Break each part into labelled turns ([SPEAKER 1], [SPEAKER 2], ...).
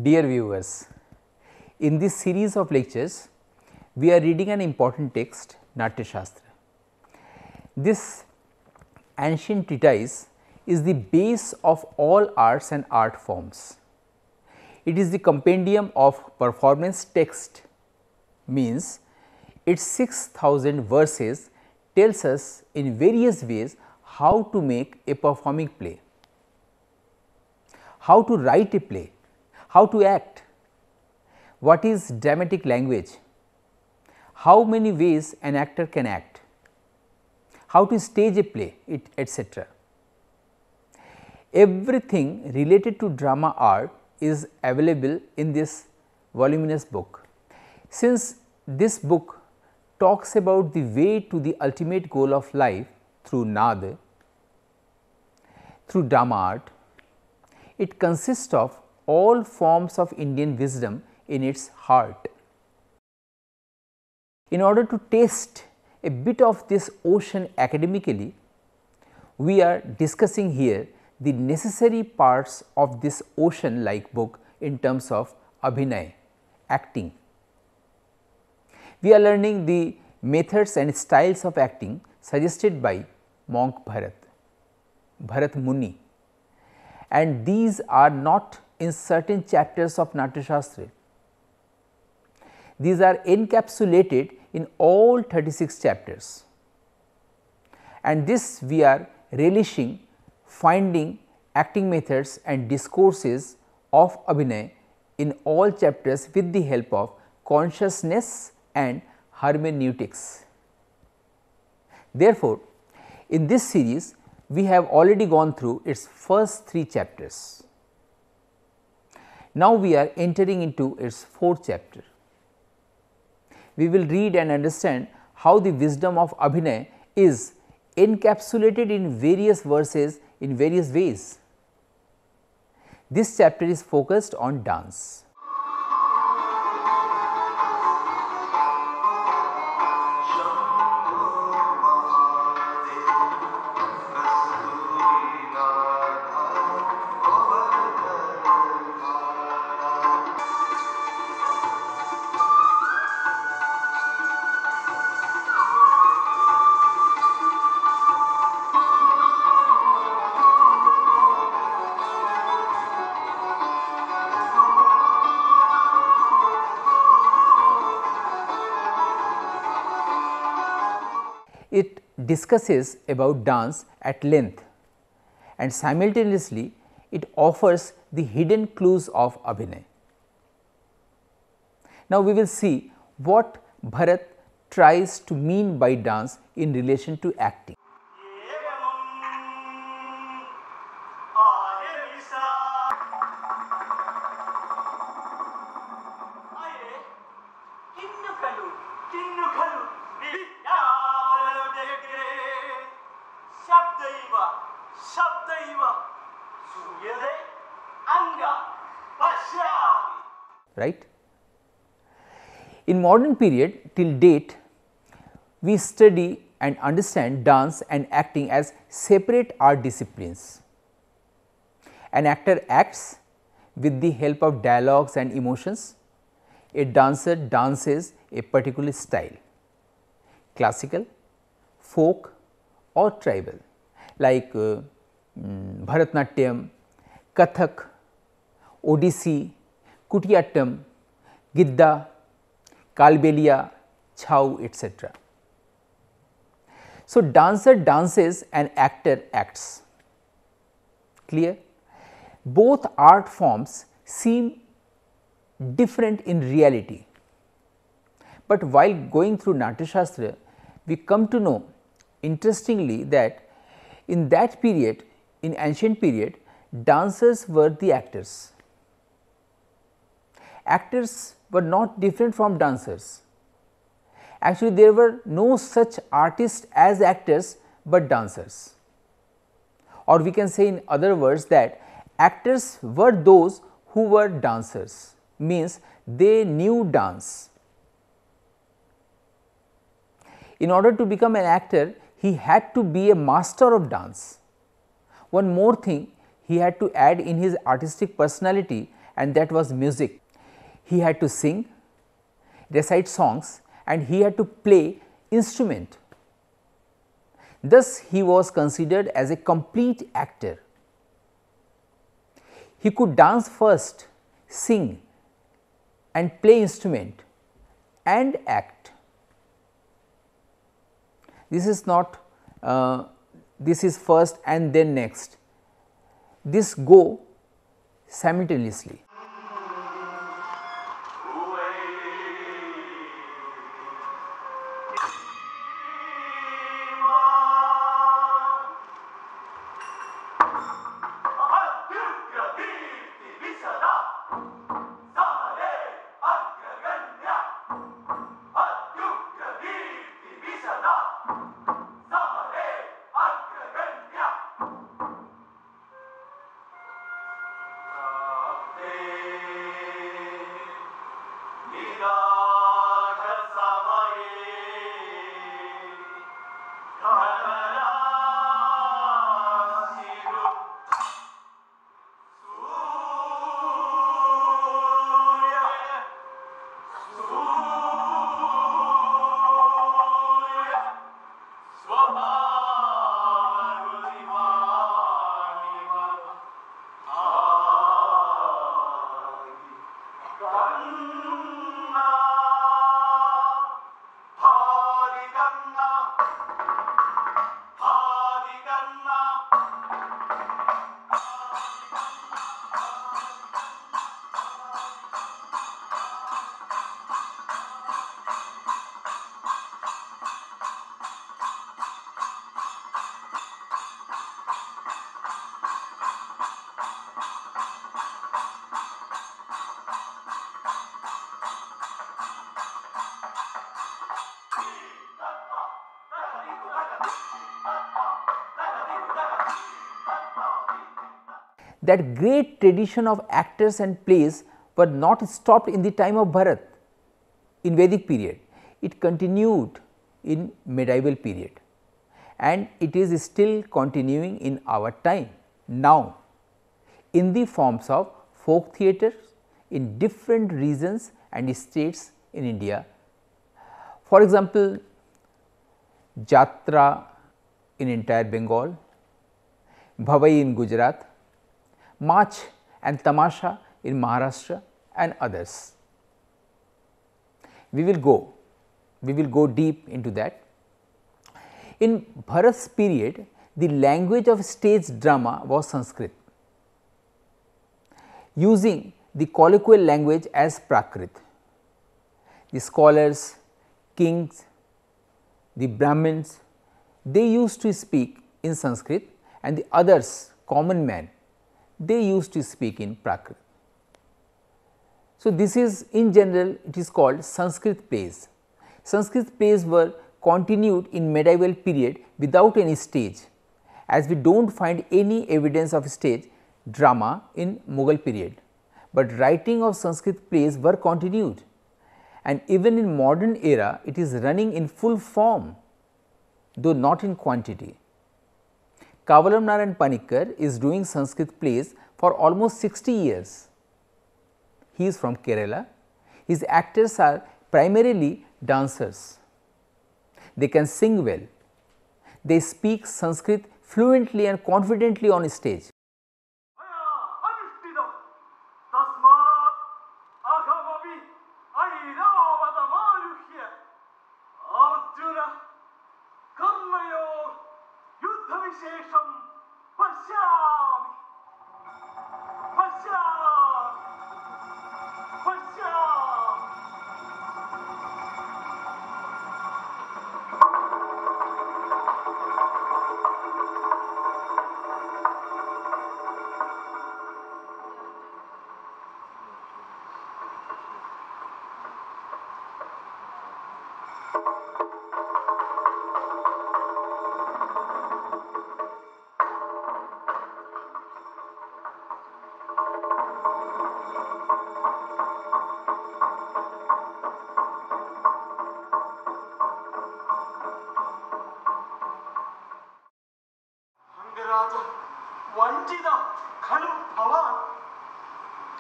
[SPEAKER 1] Dear viewers, in this series of lectures, we are reading an important text, Natya Shastra. This ancient treatise is the base of all arts and art forms. It is the compendium of performance text, means its 6,000 verses tells us in various ways how to make a performing play, how to write a play, how to act, what is dramatic language, how many ways an actor can act, how to stage a play, etc. Everything related to drama art is available in this voluminous book. Since this book talks about the way to the ultimate goal of life through Nada, through drama art, it consists of all forms of Indian wisdom in its heart. In order to taste a bit of this ocean academically, we are discussing here the necessary parts of this ocean like book in terms of abhinay, acting. We are learning the methods and styles of acting suggested by monk Bharat Muni, and these are not in certain chapters of Natya Shastra. These are encapsulated in all 36 chapters, and this we are relishing finding acting methods and discourses of abhinay in all chapters with the help of consciousness and hermeneutics. Therefore, in this series we have already gone through its first 3 chapters. Now, we are entering into its 4th chapter. We will read and understand how the wisdom of abhinay is encapsulated in various verses in various ways. This chapter is focused on dance. It discusses about dance at length, and simultaneously it offers the hidden clues of abhinay. Now, we will see what Bharat tries to mean by dance in relation to acting. Right? In modern period till date, we study and understand dance and acting as separate art disciplines. An actor acts with the help of dialogues and emotions. A dancer dances a particular style, classical, folk or tribal, like Bharatnatyam, Kathak, Odissi, Kutiyattam, Gidda, Kalbelia, Chhau, etc. So, dancer dances and actor acts. Clear? Both art forms seem different in reality, but while going through Natya Shastra, we come to know interestingly that in that period, in ancient period, dancers were the actors. Actors were not different from dancers. Actually, there were no such artists as actors, but dancers. Or we can say in other words that actors were those who were dancers, means they knew dance. In order to become an actor, he had to be a master of dance. One more thing he had to add in his artistic personality, and that was music. He had to sing, recite songs, and he had to play instrument. Thus, he was considered as a complete actor. He could dance first, sing and play instrument and act. This is not this is first and then next. This go simultaneously. That great tradition of actors and plays were not stopped in the time of Bharat in Vedic period. It continued in medieval period and it is still continuing in our time now in the forms of folk theatres in different regions and states in India. For example, Jatra in entire Bengal, Bhavai in Gujarat, March and Tamasha in Maharashtra and others. We will go deep into that. In Bharat's period, the language of stage drama was Sanskrit, using the colloquial language as Prakrit. The scholars, kings, the Brahmins, they used to speak in Sanskrit and the others, common man, they used to speak in Prakrit. So, this is in general it is called Sanskrit plays. Sanskrit plays were continued in medieval period without any stage, as we do not find any evidence of stage drama in Mughal period, but writing of Sanskrit plays were continued and even in modern era it is running in full form, though not in quantity. Kavalam Narayan Panikkar is doing Sanskrit plays for almost 60 years. He is from Kerala. His actors are primarily dancers. They can sing well. They speak Sanskrit fluently and confidently on stage.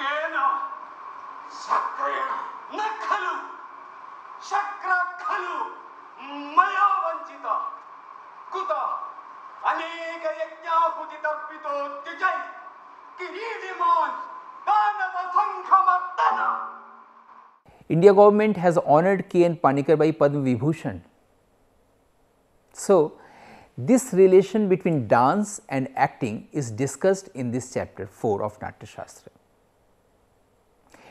[SPEAKER 2] केन शक्रेण न खलु शक्र खलु मया वंचिता कुत अनेक यज्ञाहुति तर्पितो द्विजै किरीटिमान दानव संखमर्दन.
[SPEAKER 1] India government has honored K.N. Panikkar by Padma Vibhushan. So, this relation between dance and acting is discussed in this chapter 4 of Natya Shastra.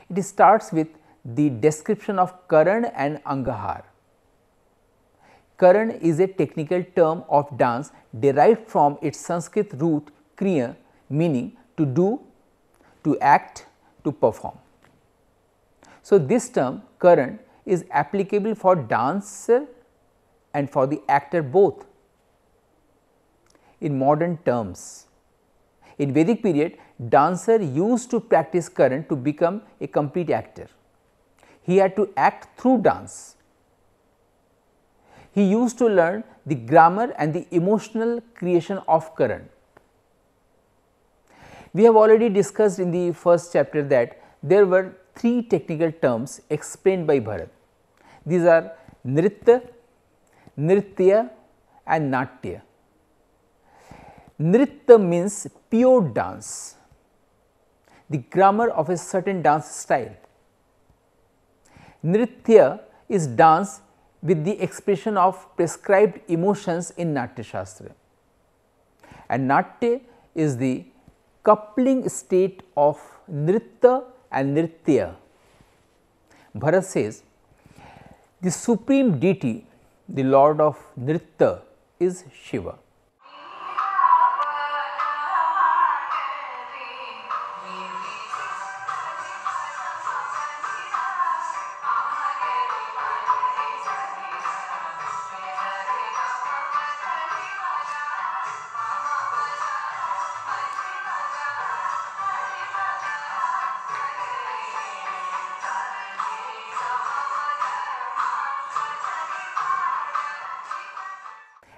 [SPEAKER 1] It starts with the description of Karan and Angahar. Karan is a technical term of dance derived from its Sanskrit root kriya, meaning to do, to act, to perform. So, this term Karan is applicable for dancer and for the actor both. In modern terms, in Vedic period, dancer used to practice Karan to become a complete actor. He had to act through dance. He used to learn the grammar and the emotional creation of Karan. We have already discussed in the first chapter that there were 3 technical terms explained by Bharat. These are Nritya, Nritya and Natya. Nritya means pure dance, the grammar of a certain dance style. Nritya is dance with the expression of prescribed emotions in Natya Shastra, and Natya is the coupling state of Nritya and Nritya. Bharat says, the supreme deity, the lord of Nritya is Shiva.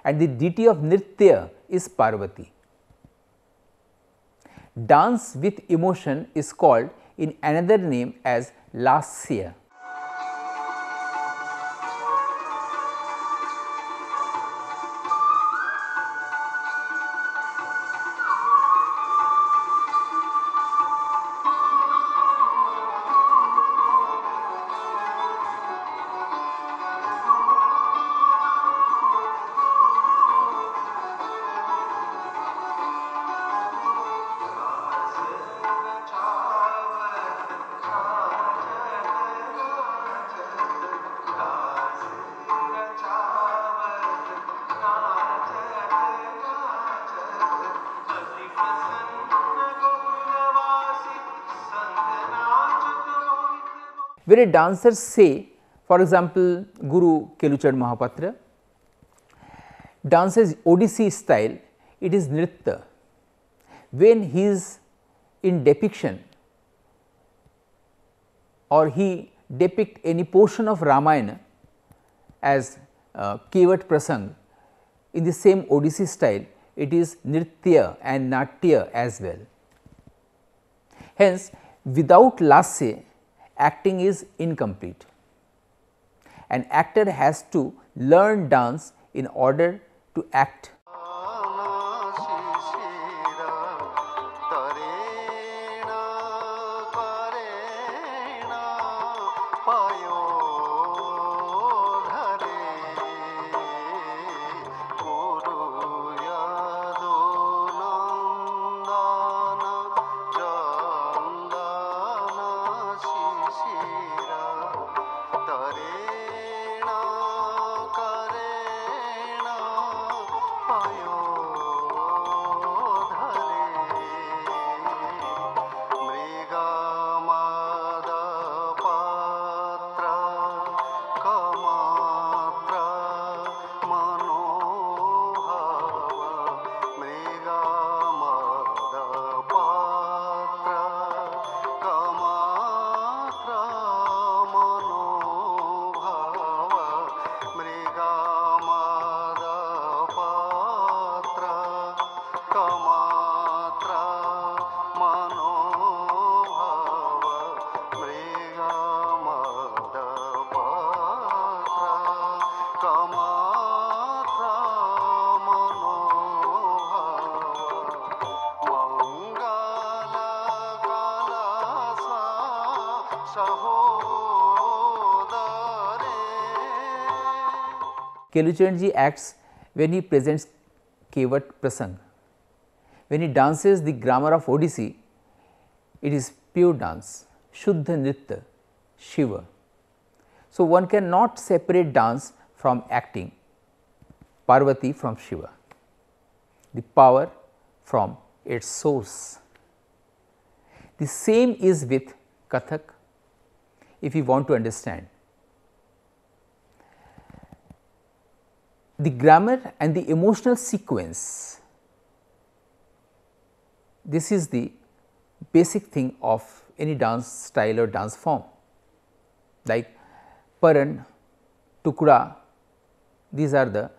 [SPEAKER 1] And the deity of Nritya is Parvati. Dance with emotion is called in another name as Lasya. When a dancer say, for example, Guru Keluchand Mahapatra dances Odissi style, it is Nritya. When he is in depiction or he depict any portion of Ramayana as Kevat Prasang in the same Odissi style, it is Nritya and Natya as well. Hence, without Lasya, acting is incomplete. An actor has to learn dance in order to act. Keluchandji acts when he presents Kevat Prasang. When he dances the grammar of Odissi, it is pure dance, Shuddha Nritya, Shiva. So, one cannot separate dance from acting, Parvati from Shiva, the power from its source. The same is with Kathak, if you want to understand. The grammar and the emotional sequence, this is the basic thing of any dance style or dance form, like Paran, Tukda, these are the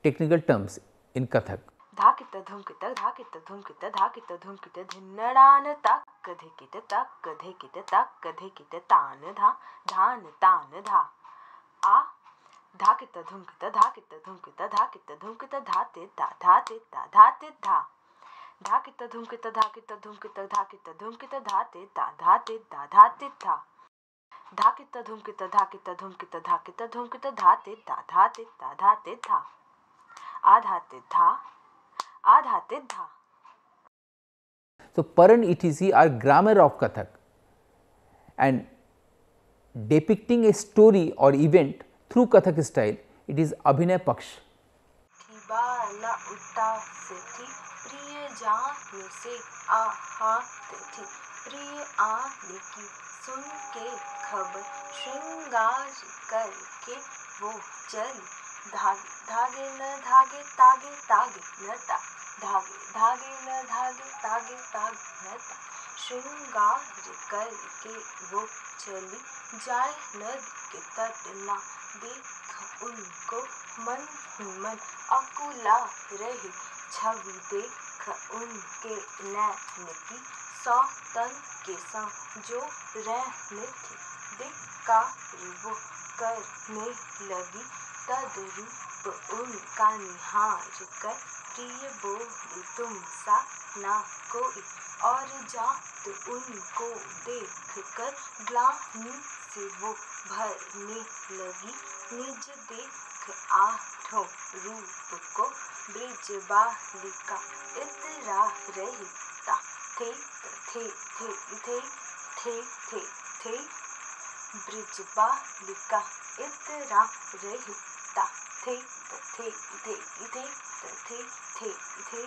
[SPEAKER 1] technical terms in Kathak.
[SPEAKER 3] Dhakita dhumkita dhakita dhumkita dhakita dhumkita dhinnadana takka dhikita takka dhikita takka dhikita tana dha dhana tana dha a dhakita dhumkita dhakita dhumkita dhakita dhumkita dhate da dhate da dhate dha dhakita dhumkita dhakita dhumkita dhakita dhumkita dhate da dhate da dhate dha dhakita dhumkita dhakita dhumkita dhakita dhumkita dhate da dhate da dhate dha adhate dha adhate dha.
[SPEAKER 1] So, Paran etc. are grammar of Kathak, and depicting a story or event through Kathak style, it is Abhinay Paksh.
[SPEAKER 3] Bala uta se thi priya jaan se aha thi priya aane ki sun ke khabar shringaar karke wo chali धागे धागे न धागे तागे तागे न ता धागे धागे न धागे तागे तागे न ता श्रृंगार करके वो चली जाए नदी के तट ना देख उनको मन ही मन अकुला रही छवि देख उनके नैन की सौतन के संग जो रहने थी बेकार वो करने लगी तद्रूप उनका निहार कर प्रिय बोली तुम सा ना कोई और जात उनको देख कर ग्लानि से वो भरने लगी निज देख आठों रूप को ब्रिज बालिका इतरा रही ता थे थे थे थे थे थे थे ब्रिज बालिका इतरा रही ता थे थे थे थे थे थे थे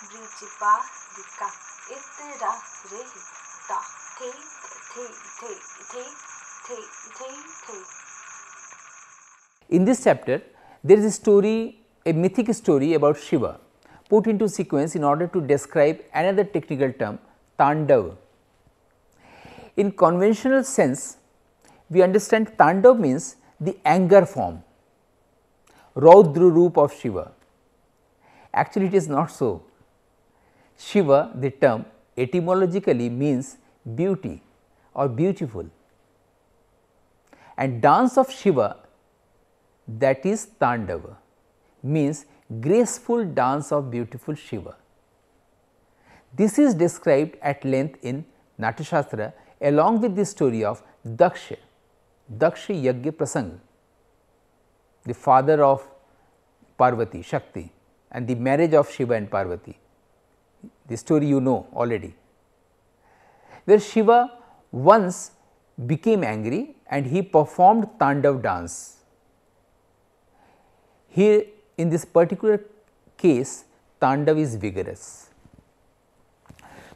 [SPEAKER 3] ब्रिज बालिका इतरा रही ता थे थे थे थे थे थे थे.
[SPEAKER 1] In this chapter, there is a story, a mythic story about Shiva put into sequence in order to describe another technical term, Tandav. In conventional sense, we understand Tandav means the anger form, Raudra Roop of Shiva. Actually, it is not so. Shiva, the term etymologically means beauty or beautiful, and dance of Shiva, that is Tandava, means graceful dance of beautiful Shiva. This is described at length in Natyashastra along with the story of Daksha, Daksha Yagya Prasanga, the father of Parvati, Shakti, and the marriage of Shiva and Parvati. The story you know already, where Shiva once became angry and he performed Tandav dance. Here in this particular case, Tandav is vigorous.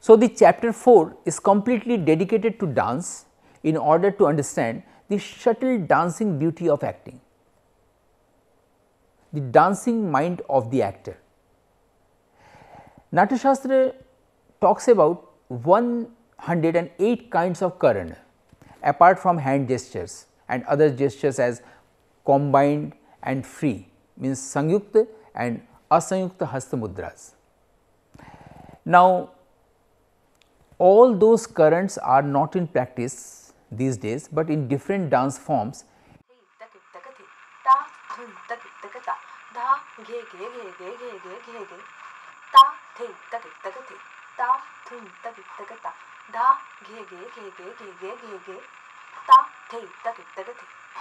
[SPEAKER 1] So, the chapter 4 is completely dedicated to dance in order to understand the subtle dancing beauty of acting, the dancing mind of the actor. Natyashastra talks about 108 kinds of karana apart from hand gestures and other gestures as combined and free, means Sanyukta and Asanyukta Hasta Mudras. Now, all those currents are not in practice these days, but in different dance forms.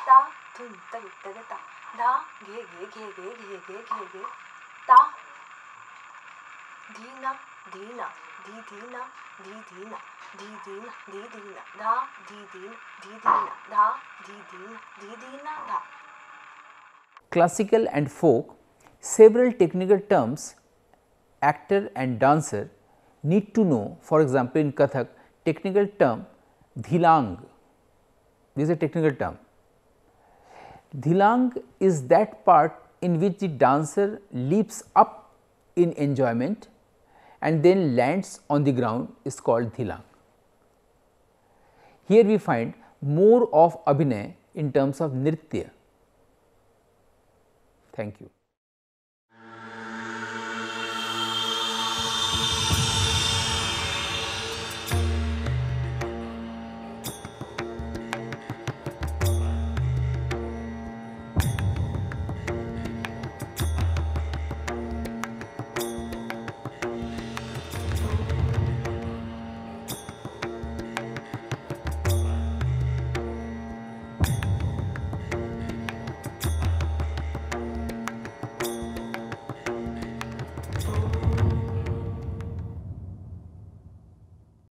[SPEAKER 3] ta thum tag tag ta dha ghe ghe ghe ghe ghe ghe ghe ghe ta dhina dhina dhi dhina dhi dhina dhi dhina dhi dhina dha dhi dhina dhi dhina dha dhi dhina dhi dhina dha.
[SPEAKER 1] Classical and folk, several technical terms actor and dancer need to know. For example, in Kathak, technical term dhilang, this is a technical term. Dhilang is that part in which the dancer leaps up in enjoyment and then lands on the ground is called dhilang. Here we find more of abhinay in terms of nritya. Thank you.